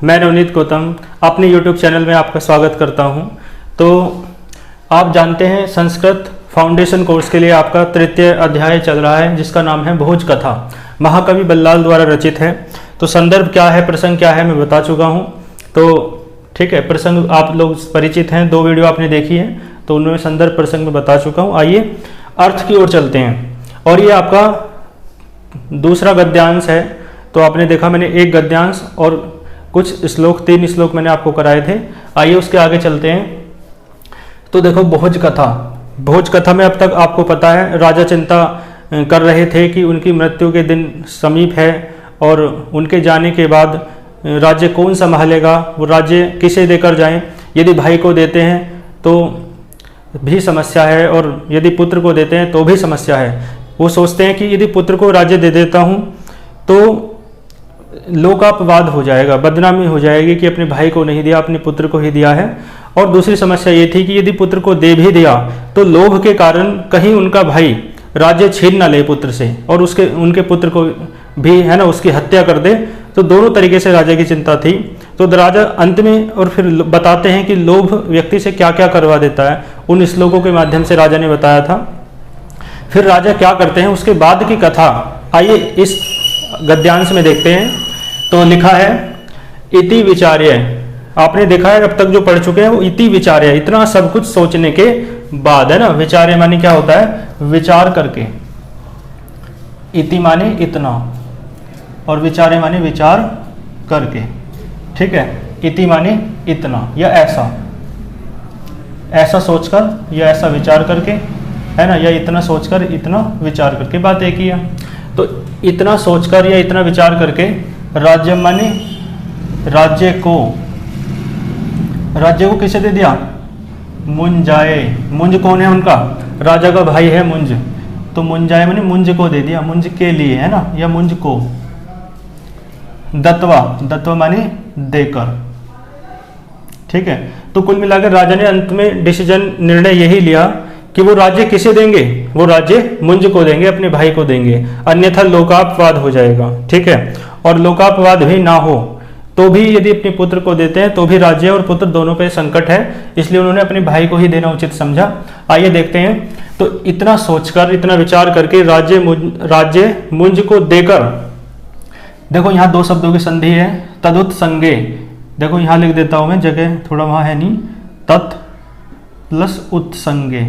मैं नवनीत गौतम अपने YouTube channel में आपका स्वागत करता हूं। तो आप जानते हैं संस्कृत फाउंडेशन कोर्स के लिए आपका तृतीय अध्याय चल रहा है जिसका नाम है भोज कथा, महाकवि बल्लाल द्वारा रचित है। तो संदर्भ क्या है, प्रसंग क्या है, मैं बता चुका हूं। तो ठीक है, प्रसंग आप लोग परिचित हैं, 2 वीडियो आपने देखी है तो उनमें संदर्भ प्रसंग में बता चुका हूँ। आइए अर्थ की ओर चलते हैं। और ये आपका दूसरा गद्यांश है। तो आपने देखा मैंने एक गद्यांश और कुछ श्लोक, 3 श्लोक मैंने आपको कराए थे। आइए उसके आगे चलते हैं। तो देखो भोज कथा, भोज कथा में अब तक आपको पता है राजा चिंता कर रहे थे कि उनकी मृत्यु के दिन समीप है और उनके जाने के बाद राज्य कौन संभालेगा, वो राज्य किसे देकर जाएं। यदि भाई को देते हैं तो भी समस्या है और यदि पुत्र को देते हैं तो भी समस्या है। वो सोचते हैं कि यदि पुत्र को राज्य दे देता हूँ तो लोकापवाद हो जाएगा, बदनामी हो जाएगी कि अपने भाई को नहीं दिया, अपने पुत्र को ही दिया है। और दूसरी समस्या ये थी कि यदि पुत्र को दे भी दिया तो लोभ के कारण कहीं उनका भाई राज्य छीन ना ले पुत्र से और उनके पुत्र को भी है ना उसकी हत्या कर दे। तो दोनों तरीके से राजा की चिंता थी। तो राजा अंत में और फिर बताते हैं कि लोभ व्यक्ति से क्या क्या करवा देता है। उन श्लोकों के माध्यम से राजा ने बताया था। फिर राजा क्या करते हैं उसके बाद की कथा आइए इस गद्यांश में देखते हैं। तो लिखा है इति विचार्य, आपने देखा है अब तक जो पढ़ चुके हैं वो इति विचार्य, इतना सब कुछ सोचने के बाद, है ना। विचार्य माने क्या होता है, विचार करके। इति माने इतना और विचार्य माने विचार करके, ठीक है। इति माने इतना या ऐसा, ऐसा सोचकर या ऐसा विचार करके, है ना, या इतना सोचकर इतना विचार करके, बात एक ही है। तो इतना सोचकर या इतना विचार करके राज्य माने राज्य को किसे दे दिया, मुंजाए। मुंज कौन है उनका, राजा का भाई है मुंज। तो मुंजाए माने मुंज को दे दिया, मुंज के लिए, है ना, या मुंज को। दत्वा माने देकर, ठीक है। तो कुल मिलाकर राजा ने अंत में डिसीजन, निर्णय यही लिया कि वो राज्य किसे देंगे, वो राज्य मुंज को देंगे, अपने भाई को देंगे, अन्यथा लोकापवाद हो जाएगा, ठीक है। और लोकापवाद भी ना हो तो भी यदि अपने पुत्र को देते हैं तो भी राज्य और पुत्र दोनों पे संकट है, इसलिए उन्होंने अपने भाई को ही देना उचित समझा। आइए देखते हैं। तो इतना सोचकर, इतना विचार करके राज्य मुंज को देकर, देखो यहाँ 2 शब्दों की संधि है, तदुत्संगे। देखो यहाँ लिख देता हूं मैं, जगह थोड़ा वहां है नहीं, तत् प्लस उत्संगे,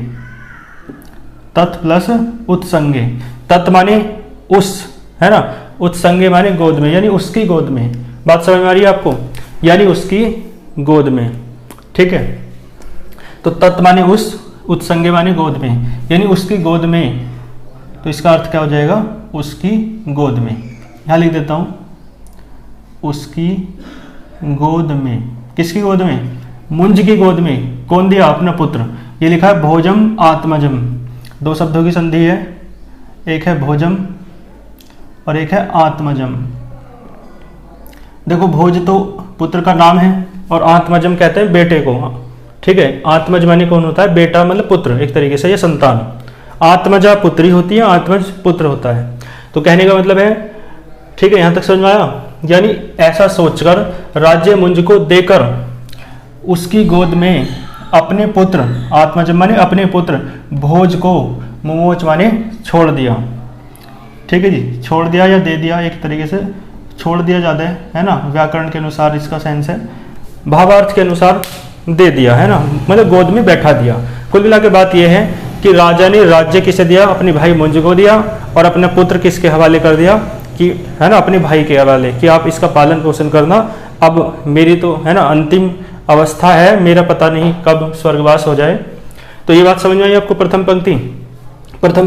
तत् प्लस उत्संगे। तत् माने उस, है ना, उत्संगे माने गोद में, यानी उसकी गोद में। बात समझ में आ रही है आपको, यानी उसकी गोद में, ठीक है। तो तत् माने उस, उत्संगे माने गोद में, यानी उसकी गोद में। तो इसका अर्थ क्या हो जाएगा, उसकी गोद में। यहां लिख देता हूं, उसकी गोद में। किसकी गोद में, मुंज की गोद में। कौन दिया, अपना पुत्र। ये लिखा है भोजम आत्मजम, 2 शब्दों की संधि है, एक है भोजम और एक है आत्मजम। देखो भोज तो पुत्र का नाम है और आत्मजम कहते हैं बेटे को, ठीक है। आत्मज माने कौन होता है, बेटा मतलब पुत्र, एक तरीके से ये संतान। आत्मजा पुत्री होती है, आत्मज पुत्र होता है। तो कहने का मतलब है, ठीक है, यहां तक समझ में आया। यानी ऐसा सोचकर राज्य मुंज को देकर उसकी गोद में अपने पुत्र, आत्मजम माने अपने पुत्र, भोज को, मुमोच माने छोड़ दिया, ठीक है जी, छोड़ दिया या दे दिया, एक तरीके से छोड़ दिया ज़्यादा है ना, व्याकरण के अनुसार इसका सेंस है, भावार्थ के अनुसार दे दिया, है ना, मतलब गोद में बैठा दिया। कुल मिला के बात यह है कि राजा ने राज्य किसे दिया, अपने भाई मुंज को दिया, और अपना पुत्र किसके हवाले कर दिया, कि है ना अपने भाई के हवाले, कि आप इसका पालन पोषण करना। अब मेरी तो है ना अंतिम अवस्था है, मेरा पता नहीं कब स्वर्गवास हो जाए। तो ये बात समझ में आई आपको। प्रथम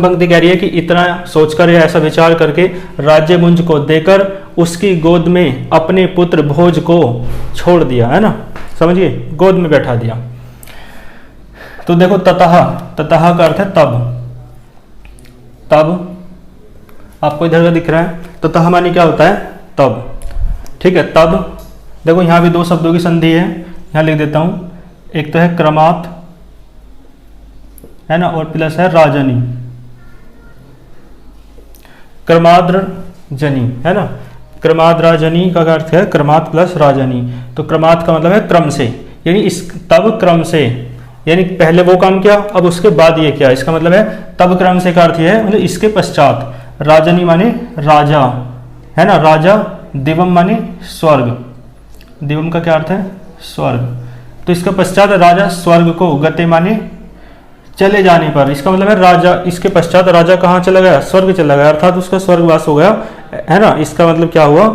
पंक्ति कह रही है कि इतना सोचकर या ऐसा विचार करके राज्य मुंज को देकर उसकी गोद में अपने पुत्र भोज को छोड़ दिया, है ना, समझिए, गोद में बैठा दिया। तो देखो ततः का अर्थ है तब, आपको इधर का दिख रहा है। ततः माने क्या होता है, तब, ठीक है, तब। देखो यहाँ भी 2 शब्दों की संधि है, यहाँ लिख देता हूं, एक तो है क्रमात्, है ना, और प्लस है राजनी, क्रमाद्र जनी, है ना। क्रमाद राजनी का अर्थ है क्रमाद प्लस राजनी। तो क्रमाद का मतलब है क्रम से, यानी इस तब क्रम से, यानी पहले वो काम किया अब उसके बाद ये किया, इसका मतलब है तब क्रम से का अर्थ है मतलब इसके पश्चात। राजनी माने राजा, है ना, राजा। दिवम माने स्वर्ग, दिवम का क्या अर्थ है स्वर्ग। तो इसका पश्चात राजा स्वर्ग को, गते माने चले जाने पर, इसका मतलब है राजा, इसके पश्चात राजा कहाँ चला गया, स्वर्ग चला गया, अर्थात उसका स्वर्गवास हो गया, है ना। इसका मतलब क्या हुआ,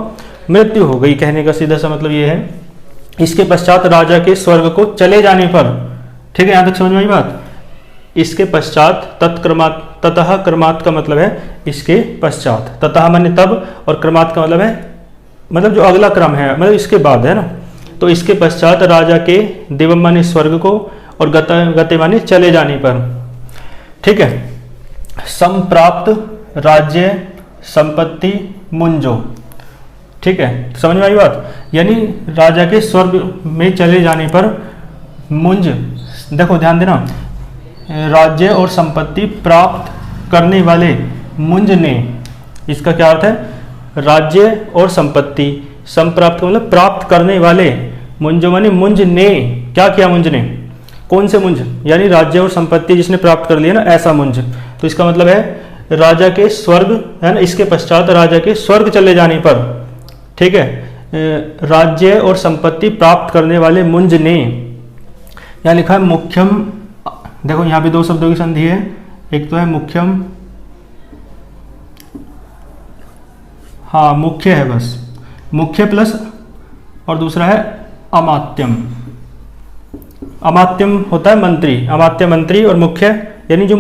मृत्यु हो गई, कहने का सीधा सा मतलब ये है। इसके पश्चात राजा के स्वर्ग को चले जाने पर, ठीक है, यहाँ तक समझ में आई बात। इसके पश्चात तत्क्रमात्, ततः क्रमात् का मतलब है इसके पश्चात, ततः माने तब, और क्रमात् का मतलब है मतलब जो अगला क्रम है, मतलब इसके बाद, है ना। तो इसके पश्चात राजा के, दिवम माने स्वर्ग को, और गते माने चले जाने पर, ठीक है। संप्राप्त राज्य संपत्ति मुंजो, ठीक है, समझ में आई बात। यानी राजा के स्वर्ग में चले जाने पर मुंज, देखो ध्यान देना, राज्य और संपत्ति प्राप्त करने वाले मुंज ने, इसका क्या अर्थ है, राज्य और संपत्ति, संप्राप्त मतलब प्राप्त करने वाले, मुंजो माने मुंज ने क्या किया, मुंज ने, कौन से मुंज, यानी राज्य और संपत्ति जिसने प्राप्त कर लिया ना, ऐसा मुंज। तो इसका मतलब है राजा के स्वर्ग, है ना, इसके पश्चात राजा के स्वर्ग चले जाने पर, ठीक है, राज्य और संपत्ति प्राप्त करने वाले मुंज ने, यहाँ लिखा है मुख्यम, देखो यहाँ पे दो शब्दों की संधि है, एक तो है मुख्यम, हाँ मुख्य है बस, मुख्य प्लस, और दूसरा है अमात्यम। अमात्यम होता है मंत्री, अमात्य मंत्री, और मुख्य यानी जो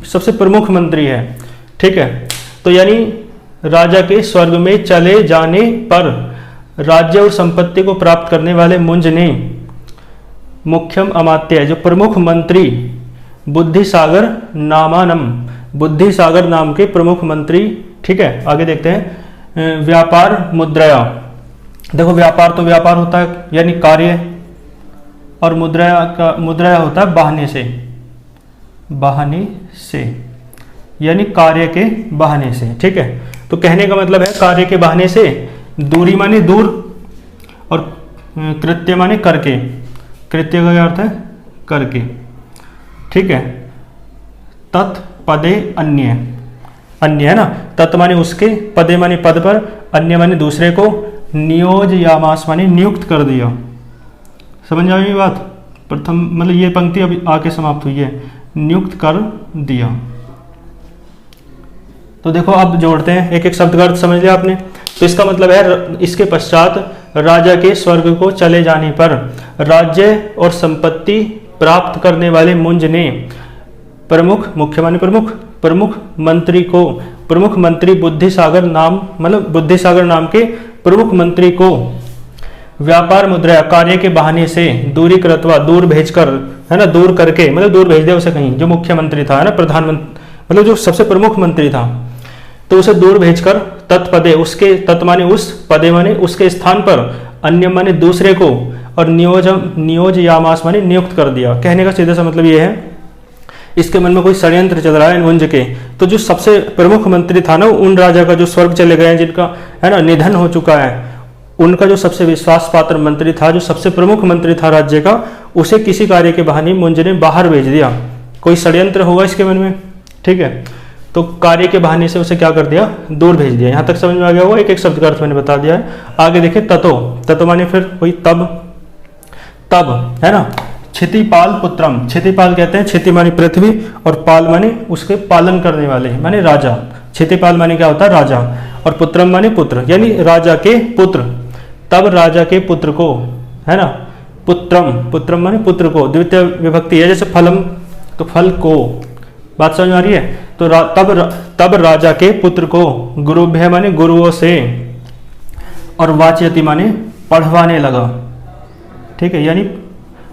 सबसे प्रमुख मंत्री है, ठीक है। तो यानी राजा के स्वर्ग में चले जाने पर राज्य और संपत्ति को प्राप्त करने वाले मुंज ने मुख्यम अमात्य, जो प्रमुख मंत्री, बुद्धिसागर नामानम, बुद्धिसागर नाम के प्रमुख मंत्री, ठीक है। आगे देखते हैं, व्यापार मुद्रया, देखो व्यापार तो व्यापार होता है यानी कार्य, और मुद्रा होता है बहाने से, बहाने से यानी कार्य के बहाने से, ठीक है। तो कहने का मतलब है कार्य के बहाने से, दूरी माने दूर, और कृत्य माने करके, कृत्य का क्या अर्थ है करके, ठीक है। तत्पदे अन्य, अन्य है ना, तत् माने उसके, पदे माने पद पर, अन्य माने दूसरे को, नियोजयामास माने नियुक्त कर दिया। समझ आई बात। प्रथम मतलब ये पंक्ति अभी आके समाप्त हुई है, नियुक्त कर दिया। तो देखो अब जोड़ते हैं, एक एक शब्द का अर्थ समझ लिया आपने। तो इसका मतलब है इसके पश्चात राजा के स्वर्ग को चले जाने पर राज्य और संपत्ति प्राप्त करने वाले मुंज ने प्रमुख, मुख्य माने प्रमुख, प्रमुख मंत्री को, प्रमुख मंत्री बुद्धिसागर नाम, मतलब बुद्धिसागर नाम के प्रमुख मंत्री को व्यापार मुद्रा, कार्य के बहाने से, दूरी कृत्वा, दूर भेजकर, है ना, दूर करके, मतलब दूर भेज दिया उसे कहीं, जो मुख्यमंत्री था, है ना, प्रधानमंत्री, मतलब जो सबसे प्रमुख मंत्री था, तो उसे दूर भेजकर तत्पदे, उसके, तत् माने उस, पदे माने उसके स्थान पर, अन्य माने दूसरे को, और नियोजयामास माने नियुक्त कर दिया। कहने का सीधा सा मतलब ये है, इसके मन में कोई षड्यंत्र चल रहा है मुंज के। तो जो सबसे प्रमुख मंत्री था ना, उन राजा का जो स्वर्ग चले गए हैं, जिनका, है ना, निधन हो चुका है, उनका जो सबसे विश्वास पात्र मंत्री था, जो सबसे प्रमुख मंत्री था राज्य का, उसे किसी कार्य के बहाने मुंज ने बाहर भेज दिया। कोई षड्यंत्र होगा इसके मन में, ठीक है। तो कार्य के बहाने से उसे क्या कर दिया, दूर भेज दिया। यहाँ तक समझ में आ गया होगा, एक एक शब्द का अर्थ मैंने बता दिया है। आगे देखें, ततो, ततो माने फिर वही तब, तब, है ना। क्षितिपाल पुत्रम, क्षितिपाल कहते हैं, क्षिति माने पृथ्वी, और पाल माने उसके पालन करने वाले, माने राजा। क्षितिपाल माने क्या होता है, राजा, और पुत्रम माने पुत्र, यानी राजा के पुत्र। तब राजा के पुत्र को, है ना, पुत्रम, पुत्रम माने पुत्र को, द्वितीय विभक्ति है, जैसे फलम तो फल को, बात समझ में आ रही है। तो तब राजा के पुत्र को, गुरुभ्य माने गुरुओं से, और वाच्यति माने पढ़वाने लगा, ठीक है। यानी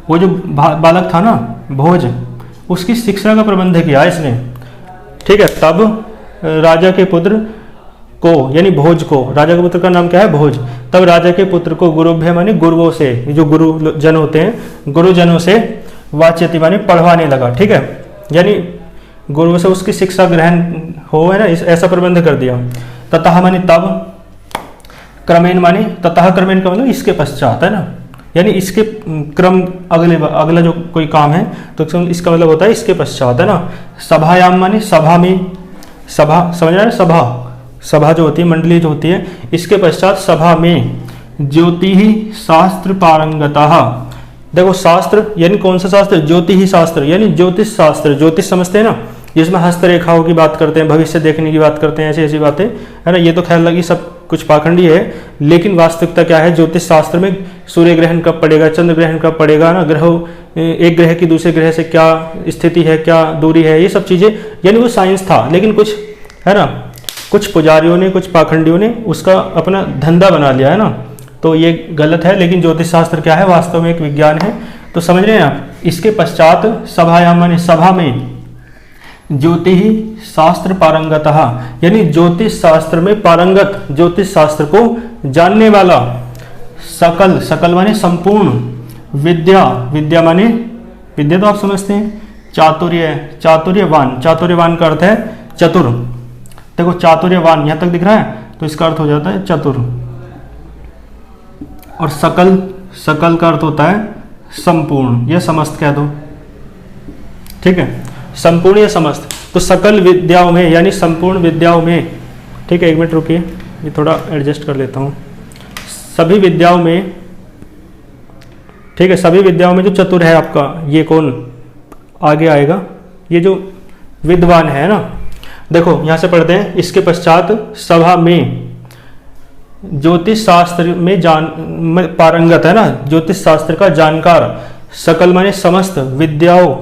वो जो बालक था ना भोज, उसकी शिक्षा का प्रबंध किया इसने, ठीक है। तब राजा के पुत्र को, यानी भोज को, राजा के पुत्र का नाम क्या है, भोज। तब राजा के पुत्र को गुरुभ्य माने गुरुओं से, जो गुरुजन होते हैं, गुरुजनों से, वाच्यति माने पढ़वाने लगा, ठीक है। यानी गुरुओं से उसकी शिक्षा ग्रहण हो, है ना, ऐसा प्रबंध कर दिया। ततः माने तब, क्रमेण माने ततः क्रमेण का मतलब इसके पश्चात, है ना, यानी इसके क्रम अगला जो कोई काम है तो इसका मतलब होता है इसके पश्चात, है ना। सभायाम माने सभा में, सभा समझ रहे हैं, सभा, सभा जो होती है, मंडली जो होती है, इसके पश्चात सभा में ज्योति ही शास्त्र पारंगतः। देखो शास्त्र यानी कौन सा शास्त्र, ज्योति ही शास्त्र यानी ज्योतिष शास्त्र, ज्योतिष समझते हैं ना, जिसमें हस्तरेखाओं की बात करते हैं, भविष्य देखने की बात करते हैं, ऐसी ऐसी बातें, है ना। ये तो ख्याल लगी सब कुछ पाखंडी है, लेकिन वास्तविकता क्या है, ज्योतिष शास्त्र में सूर्य ग्रहण कब पड़ेगा, चंद्र ग्रहण कब पड़ेगा, ना, ग्रह एक ग्रह की दूसरे ग्रह से क्या स्थिति है, क्या दूरी है, ये सब चीज़ें, यानी वो साइंस था, लेकिन कुछ, है ना, कुछ पुजारियों ने, कुछ पाखंडियों ने उसका अपना धंधा बना लिया, है ना, तो ये गलत है। लेकिन ज्योतिष शास्त्र क्या है, वास्तव में एक विज्ञान है। तो समझ रहे हैं आप। इसके पश्चात सभायाम माने सभा में ज्योति ही शास्त्र पारंगतः, यानी ज्योतिष शास्त्र में पारंगत, ज्योतिष शास्त्र को जानने वाला, सकल, सकल माने संपूर्ण, विद्या, विद्या माने विद्या तो आप समझते हैं, चातुर्य, चातुर्यवान, चातुर्यवान का अर्थ है चतुर। देखो चातुर्यवान यहां तक दिख रहा है, तो इसका अर्थ हो जाता है चतुर। और सकल, सकल का अर्थ होता है संपूर्ण या समस्त कह दो, ठीक है, संपूर्ण या समस्त। तो सकल विद्याओं में यानी संपूर्ण विद्याओं में, ठीक है, एक मिनट रुकिए, ये थोड़ा एडजस्ट कर लेता हूँ। सभी विद्याओं में, ठीक है, सभी विद्याओं में जो चतुर है आपका, ये कौन आगे आएगा, ये जो विद्वान है ना। देखो यहां से पढ़ते हैं, इसके पश्चात सभा में ज्योतिष शास्त्र में पारंगत, है ना, ज्योतिष शास्त्र का जानकार, सकल माने समस्त विद्याओं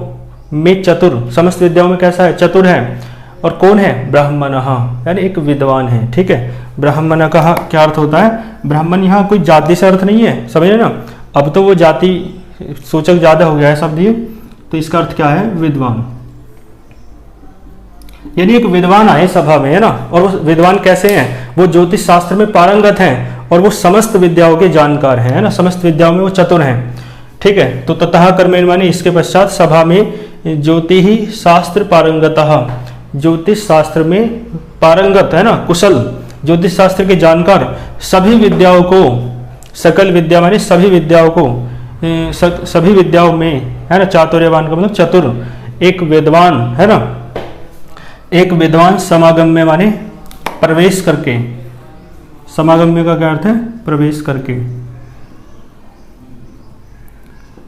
में चतुर, समस्त विद्याओं में कैसा है, चतुर है। और कौन है, ब्राह्मणः, यानी एक विद्वान है, ठीक है। ब्राह्मण का क्या अर्थ होता है, ब्राह्मण यहाँ कोई जाति से अर्थ नहीं है, समझे ना, अब तो वो जाति सूचक ज्यादा हो गया है शब्द ये, तो इसका अर्थ क्या है, विद्वान, यानी एक विद्वान आए सभा में, है ना। और वो विद्वान कैसे हैं, वो ज्योतिष शास्त्र में पारंगत हैं और वो समस्त विद्याओं के जानकार हैं, है ना, समस्त विद्याओं में वो चतुर हैं, ठीक है। तो ततः कर्मेण माने इसके पश्चात सभा में ज्योति ही शास्त्र पारंगतः, ज्योतिष शास्त्र में पारंगत, है ना, कुशल, ज्योतिष शास्त्र के जानकार, सभी विद्याओं को, सकल विद्या माने सभी विद्याओं को, सभी विद्याओं में, है ना, चातुर्यवान का मतलब चतुर, एक विद्वान, है ना, एक विद्वान समागम में माने प्रवेश करके, समागम में का क्या अर्थ है, प्रवेश करके।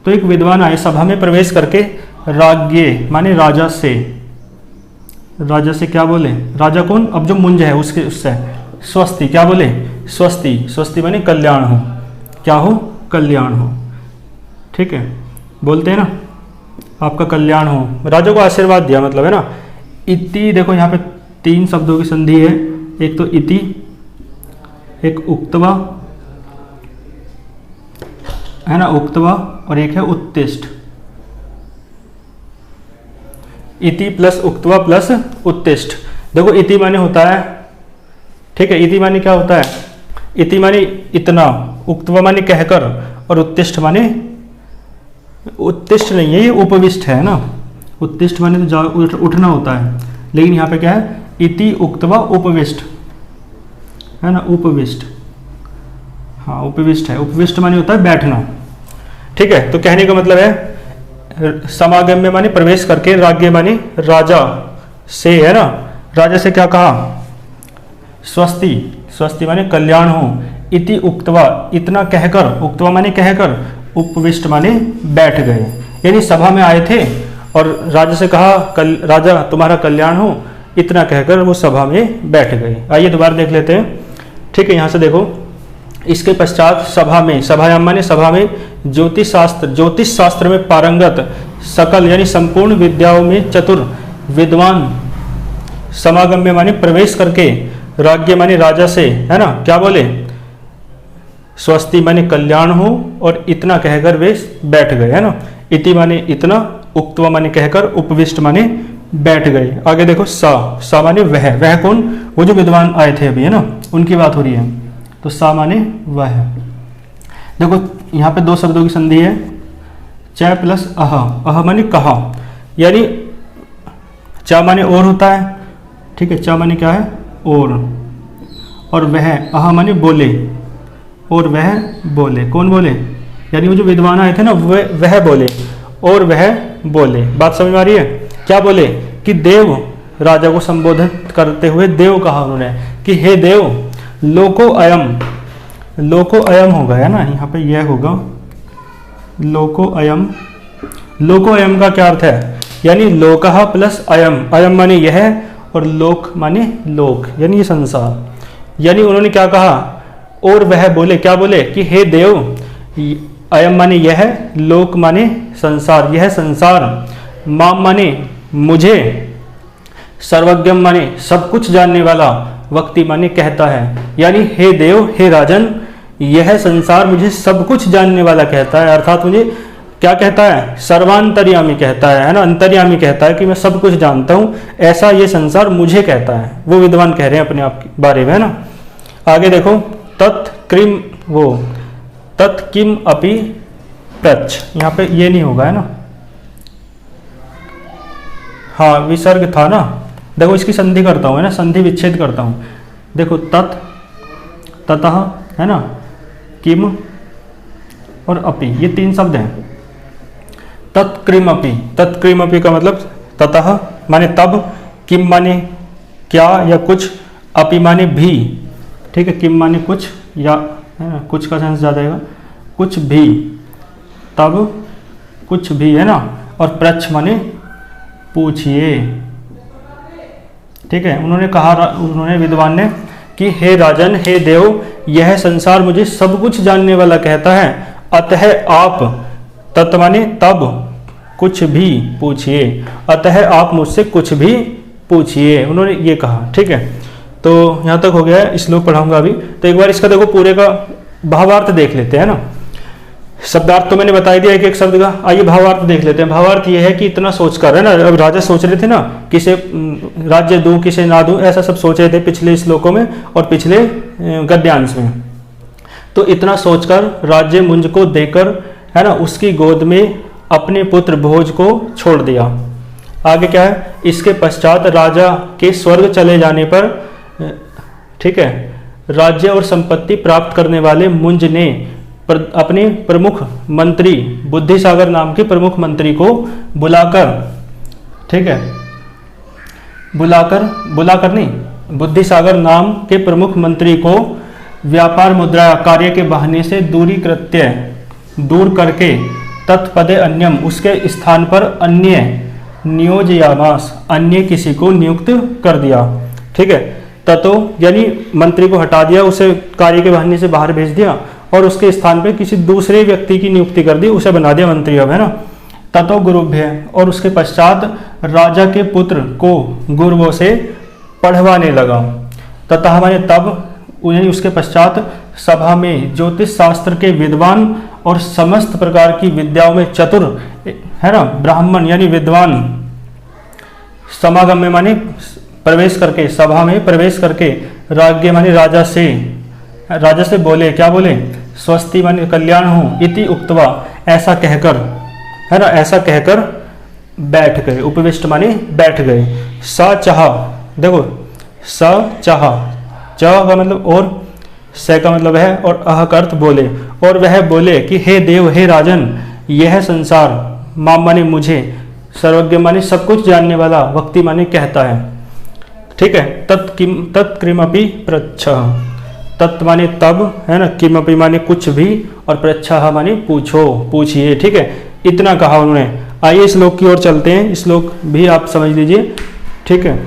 तो एक विद्वान आए सभा में प्रवेश करके, राज्ञे माने राजा से, राजा से क्या बोले, राजा कौन, अब जो मुंज है उसके, उससे स्वस्ति, क्या बोले, स्वस्ति, स्वस्ति माने कल्याण हो, क्या हो, कल्याण हो, ठीक है, बोलते हैं ना, आपका कल्याण हो, राजा को आशीर्वाद दिया मतलब, है ना। इति, देखो यहाँ पे तीन शब्दों की संधि है, एक तो इति, एक उक्तवा, है ना, उक्तवा, और एक है उत्तिष्ठ। इति प्लस उक्तवा प्लस उत्तिष्ठ। देखो इति माने होता है, ठीक है, इति माने क्या होता है, इति माने इतना, उक्तवा माने कहकर, और उत्तिष्ठ माने, उत्तिष्ठ नहीं है ये उपविष्ट है ना, उत्तिष्ठ माने तो उठना होता है, लेकिन यहाँ पे क्या है, इति उक्तवा उपविष्ट, है ना, उपविष्ट, हाँ उपविष्ट है, उपविष्ट माने होता है बैठना, ठीक है। तो कहने का मतलब है समागम में माने प्रवेश करके, राज्ञ माने राजा से, है ना, राजा से क्या कहा, स्वस्ति, स्वस्ति माने कल्याण हो, इति उक्तवा इतना कहकर, उक्तवा माने कहकर, उपविष्ट माने बैठ गए, यानी सभा में आए थे और राजा से कहा, राजा तुम्हारा कल्याण हो, इतना कहकर वो सभा में बैठ गए। आइए दोबारा देख लेते हैं, ठीक है। यहाँ से देखो, इसके पश्चात सभा में, सभायाम माने सभा में, ज्योतिष शास्त्र, ज्योतिष शास्त्र में पारंगत, सकल यानी संपूर्ण विद्याओं में चतुर, विद्वान, समागम में माने प्रवेश करके, राज्ञ माने राजा से, है ना, क्या बोले, स्वस्ति माने कल्याण हो, और इतना कहकर वे बैठ गए, है ना। इति माने इतना, उक्तवा माने कहकर, उपविष्ट माने बैठ गए। आगे देखो सा माने वह कौन, वो जो विद्वान आए थे अभी, है ना, उनकी बात हो रही है, तो सा माने वह। देखो यहाँ पे दो शब्दों की संधि है, च प्लस अह, अह माने कहा, यानी च माने और होता है, ठीक है, च माने क्या है, और वह, अह माने बोले, और वह बोले। कौन बोले? यानी वो जो विद्वान आए थे ना वह बोले और वह बोले। बात समझ में आ रही है? क्या बोले? कि देव, राजा को संबोधित करते हुए देव कहा उन्होंने कि हे देव, लोको अयम, लोको अयम होगा है ना, यहाँ पे यह होगा लोको अयम। लोको अयम का क्या अर्थ है? यानी लोकः प्लस अयम, अयम माने यह और लोक माने लोक, यानी ये संसार। यानी उन्होंने क्या कहा? और वह बोले, क्या बोले? कि हे देव, अयम माने यह, लोक माने संसार, यह संसार, माम माने मुझे, सर्वज्ञम माने सब कुछ जानने वाला, वक्ति माने कहता है। यानी हे देव, हे राजन, यह संसार मुझे सब कुछ जानने वाला कहता है, अर्थात मुझे क्या कहता है? सर्वांतर्यामी कहता है ना, अंतर्यामी कहता है कि मैं सब कुछ जानता हूं, ऐसा ये संसार मुझे कहता है। वो विद्वान कह रहे हैं अपने आप के बारे में, है ना। आगे देखो, तत्क्रिम, वो तत्किम अपि प्रच, यहाँ पे ये नहीं होगा है ना, हाँ विसर्ग था ना। देखो इसकी संधि करता हूँ है ना, संधि विच्छेद करता हूँ। देखो तत्, ततः है ना, किम और अपि, ये तीन शब्द हैं। तत्क्रिम अपि, तत्क्रिम अपि का मतलब ततः माने तब, किम माने क्या या कुछ, अपि माने भी, ठीक है। किम माने कुछ या है ना, कुछ का सेंस ज़्यादा आएगा, कुछ भी, तब कुछ भी है ना, और प्रच्छ माने पूछिए, ठीक है। उन्होंने कहा, उन्होंने विद्वान ने कि हे राजन, हे देव, यह संसार मुझे सब कुछ जानने वाला कहता है, अतः आप, तत् माने तब, कुछ भी पूछिए, अतः आप मुझसे कुछ भी पूछिए, उन्होंने ये कहा, ठीक है। तो यहाँ तक हो गया है, श्लोक पढ़ाऊंगा अभी। तो एक बार इसका देखो पूरे का भावार्थ देख लेते हैं ना। शब्दार्थ तो मैंने बता दिया एक एक शब्द का, आइए भावार्थ देख लेते हैं। भावार्थ ये है कि इतना सोच कर है ना, अब राजा सोच रहे थे ना किसे राज्य दूं किसे ना दूं, ऐसा सब सोच रहे थे पिछले श्लोकों में और पिछले गद्यांश में। तो इतना सोचकर राज्य मुंज को देकर है ना, उसकी गोद में अपने पुत्र भोज को छोड़ दिया। आगे क्या है? इसके पश्चात राजा के स्वर्ग चले जाने पर, ठीक है, राज्य और संपत्ति प्राप्त करने वाले मुंज ने अपने प्रमुख मंत्री बुद्धिसागर नाम के प्रमुख मंत्री को बुलाकर, ठीक है, बुलाकर नहीं, बुद्धिसागर नाम के प्रमुख मंत्री को व्यापार मुद्रा कार्य के बहाने से दूर करके तत्पदे अन्यम, उसके स्थान पर अन्य नियोजयामास, अन्य किसी को नियुक्त कर दिया, ठीक है। ततो यानी मंत्री को हटा दिया, उसे कार्य के बहाने से बाहर भेज दिया और उसके स्थान पर किसी दूसरे व्यक्ति की नियुक्ति कर दी, उसे बना दिया मंत्री अब, है ना। ततो गुरुभ्य, और उसके पश्चात राजा के पुत्र को गुरुओं से पढ़वाने लगा। ततः माने तब, यानी उसके पश्चात सभा में ज्योतिष शास्त्र के विद्वान और समस्त प्रकार की विद्याओं में चतुर, है ना, ब्राह्मण यानी विद्वान समागम में माने प्रवेश करके, सभा में प्रवेश करके, राज्ञ माने राजा से बोले, क्या बोले? स्वस्ति माने कल्याण हो, इति उक्तवा, ऐसा कहकर, है ना, ऐसा कहकर बैठ गए। उपविष्ट माने बैठ गए। स चाह, देखो स चाह, च का मतलब और, से का मतलब है, और अह का अर्थ बोले। और वह बोले कि हे देव, हे राजन, यह संसार, माम माने मुझे, सर्वज्ञ माने सब कुछ जानने वाला, वक्ति माने कहता है, ठीक है। तत्किमपि प्रच्छ, तत् माने तब, है ना, किमपि माने कुछ भी, और प्रच्छः माने पूछो, पूछिए, ठीक है। इतना कहा उन्होंने। आइए श्लोक की ओर चलते हैं, श्लोक भी आप समझ लीजिए, ठीक है,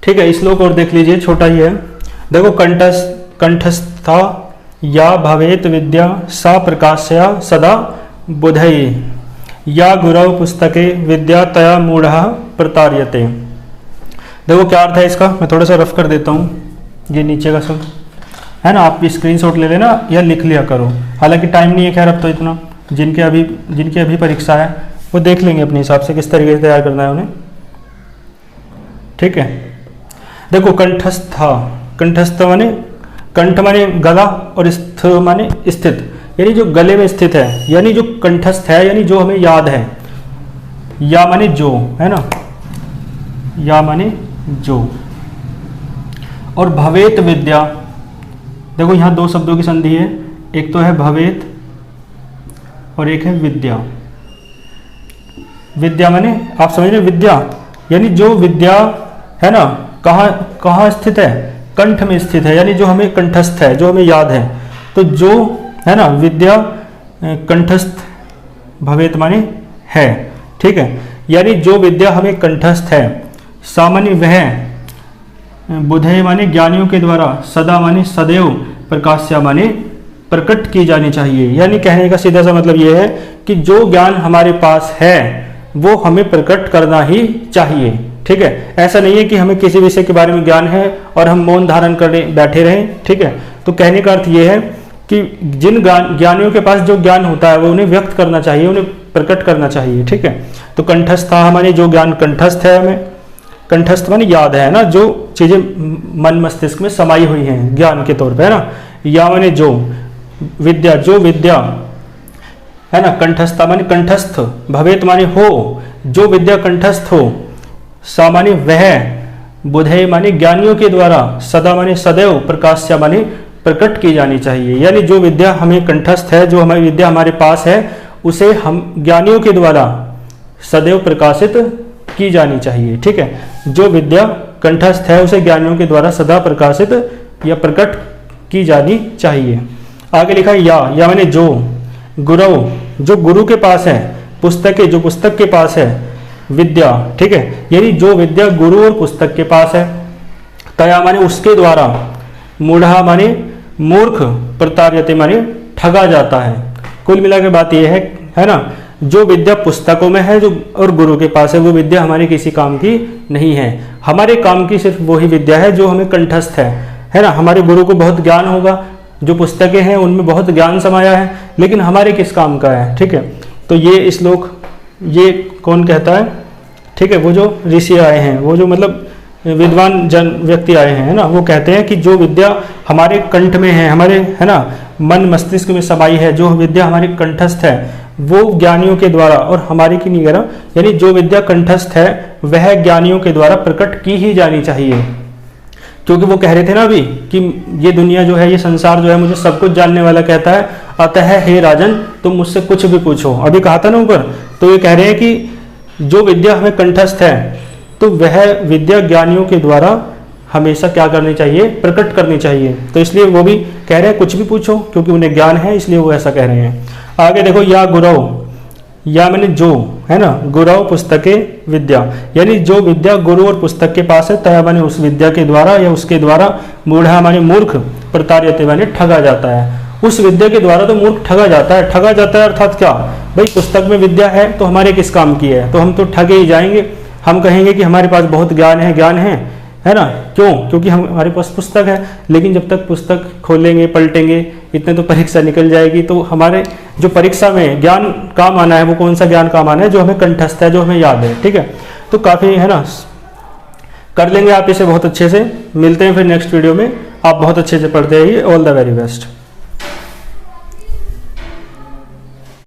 ठीक है। श्लोक और देख लीजिए, छोटा ही है। देखो, कंठस्था या भवेत विद्या सा प्रकाशया सदा बुधये, या गुरव पुस्तके विद्या तया मूढ़ प्रतार्यते। देखो क्या अर्थ है इसका, मैं थोड़ा सा रफ कर देता हूँ। ये नीचे का सब है ना, आप स्क्रीनशॉट ले लेना या लिख लिया करो। हालांकि टाइम नहीं है खैर अब तो इतना, जिनकी अभी परीक्षा है वो देख लेंगे अपने हिसाब से किस तरीके से तैयार करना है उन्हें, ठीक है। देखो, कंठस्थ माने, कंठ माने गला और स्थ माने स्थित, यानी जो गले में स्थित है, यानी जो कंठस्थ है, यानी जो हमें याद है। या माने जो, है ना, या माने जो। और भवेत विद्या, देखो यहाँ दो शब्दों की संधि है, एक तो है भवेत और एक है विद्या। विद्या माने आप समझ रहे, विद्या यानी जो विद्या है ना, कहाँ स्थित है, कंठ में स्थित है, यानी जो हमें कंठस्थ है, जो हमें याद है। तो जो है ना विद्या कंठस्थ, भवेत माने है, ठीक है, यानी जो विद्या हमें कंठस्थ है, सामान्य वह, बुधे माने ज्ञानियों के द्वारा, सदा माने सदैव, प्रकाश्या माने प्रकट की जानी चाहिए। यानी कहने का सीधा सा मतलब यह है कि जो ज्ञान हमारे पास है वो हमें प्रकट करना ही चाहिए, ठीक है। ऐसा नहीं है कि हमें किसी विषय के बारे में ज्ञान है और हम मौन धारण करने बैठे रहें, ठीक है। तो कहने का अर्थ यह है कि जिन ज्ञानियों के पास जो ज्ञान होता है वो उन्हें व्यक्त करना चाहिए, उन्हें प्रकट करना चाहिए, ठीक है। तो कंठस्थ हमारे जो ज्ञान कंठस्थ है, हमें कंठस्थ माने याद है ना, जो चीजें मन मस्तिष्क में समाई हुई हैं ज्ञान के तौर पे, है ना। या माने जो विद्या, जो विद्या है ना, कंठस्थ माने कंठस्थ, भवेत माने हो, जो विद्या कंठस्थ हो, सामान्य वह, बुधे माने ज्ञानियों के द्वारा, सदा माने सदैव, प्रकाश्या माने प्रकट की जानी चाहिए। यानी जो विद्या हमें कंठस्थ है, जो हमारी विद्या हमारे पास है, उसे हम ज्ञानियों के द्वारा सदैव प्रकाशित की जानी चाहिए, ठीक है। जो विद्या कंठस्थ है उसे ज्ञानियों के द्वारा सदा प्रकाशित या प्रकट की जानी चाहिए। आगे लिखा है या माने जो, गुरु, जो गुरु के पास है, पुस्तकें, जो पुस्तक के पास है, विद्या, ठीक है, यानी जो विद्या गुरु और पुस्तक के पास है, तया माने उसके द्वारा, मूढ़ा माने मूर्ख, प्रतार्यते माने ठगा जाता है। कुल मिलाकर बात यह है ना, जो विद्या पुस्तकों में है जो और गुरु के पास है, वो विद्या हमारे किसी काम की नहीं है। हमारे काम की सिर्फ वही विद्या है जो हमें कंठस्थ है ना। हमारे गुरु को बहुत ज्ञान होगा, जो पुस्तकें हैं उनमें बहुत ज्ञान समाया है, लेकिन हमारे किस काम का है, ठीक है। तो ये श्लोक ये कौन कहता है, ठीक है, वो जो ऋषि आए हैं, वो जो मतलब विद्वान जन व्यक्ति आए हैं, है ना, वो कहते हैं कि जो विद्या हमारे कंठ में है, हमारे है ना मन मस्तिष्क में समाई है, जो विद्या हमारे कंठस्थ है, वो ज्ञानियों के द्वारा, और हमारी की नहीं करा, यानी जो विद्या कंठस्थ है वह ज्ञानियों के द्वारा प्रकट की ही जानी चाहिए। क्योंकि वो कह रहे थे ना अभी कि ये दुनिया जो है, ये संसार जो है, मुझे सब कुछ जानने वाला कहता है, अतः हे राजन तुम मुझसे कुछ भी पूछो, अभी कहा था ना ऊपर। तो ये कह रहे हैं कि जो विद्या हमें कंठस्थ है, तो वह विद्या ज्ञानियों के द्वारा हमेशा क्या करनी चाहिए, प्रकट करनी चाहिए। तो इसलिए वो भी कह रहे हैं कुछ भी पूछो, क्योंकि उन्हें ज्ञान है, इसलिए वो ऐसा कह रहे हैं। आगे देखो, या गुरव, या मैंने जो है ना, गुरव पुस्तकें विद्या, यानी जो विद्या गुरु और पुस्तक के पास है, तया माने उस विद्या के द्वारा या उसके द्वारा, मूढ़ा माने मूर्ख, प्रतार्यते माने ठगा जाता है। उस विद्या के द्वारा तो मूर्ख ठगा जाता है। ठगा जाता है अर्थात क्या, भाई पुस्तक में विद्या है तो हमारे किस काम की है, तो हम तो ठगे ही जाएंगे। हम कहेंगे कि हमारे पास बहुत ज्ञान है ना, क्यों, क्योंकि हमारे पास पुस्तक है। लेकिन जब तक पुस्तक खोलेंगे पलटेंगे इतने तो परीक्षा निकल जाएगी। तो हमारे जो परीक्षा में ज्ञान काम आना है, वो कौन सा ज्ञान काम आना है, जो हमें कंठस्थ है, जो हमें याद है, ठीक है। तो काफ़ी है ना, कर लेंगे आप इसे बहुत अच्छे से। मिलते हैं फिर नेक्स्ट वीडियो में। आप बहुत अच्छे से पढ़ते रहिए। All the very best.